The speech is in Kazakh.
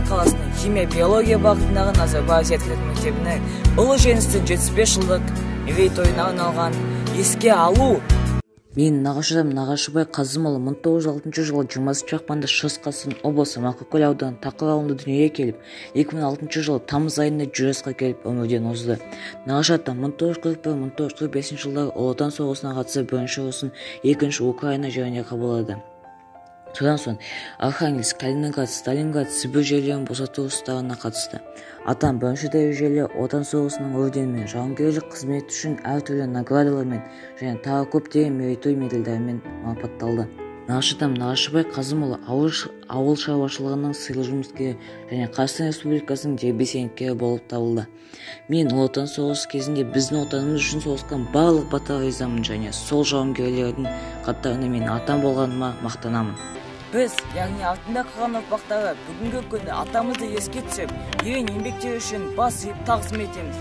қаласының химия биология бағытындағы Назарбаев зияткерлік мектебінің ұлы жеңістің 75 жылдық мерейтойына арналған еске алу. Мен нағашыдам Нағашыбай Қазымұлы 1906 жылы 20 ақпанда Шығыс Қазақстан облысы Марқакөл ауданы Тақыр ауылында дүниеге келіп, 2006 жылы тамыз айында 100 жасқа келіп өмірден озды. Нағашы атам 1941-1945 жылдары Ұлы Отан соғысына қатысып, бірінші Русын, екінші Украина жеріне қабылдады. Содан соң Архангельск, Калининград, Сталинград, Сібір жерлерін босату ұрыстарына қатысты. Атам бірінші дәрежелі Отан соғысының орденімен, жауынгерлік қызмет үшін әртүрлі наградалармен және тағы көптеген мерейтой медальдармен марапатталды. Нағашыдам Нағашыбай Қазымұлы ауыл шаруашылығының сыйлы жұмыскері және Қазақстан Республикасының дербес еңбеккері болып табылды. Мен Ұлы Отан соғысы кезінде біздің отанымыз үшін соғысқан барлық батыр ризамын және сол жауынгерлердің қатарында мен атам болғаныма мақтанамын. Біз, яғни артында қалған ұрпақтары бүгінгі күні атамызды еске түсіп, ерен еңбектері үшін бас иіп тағзым етеміз.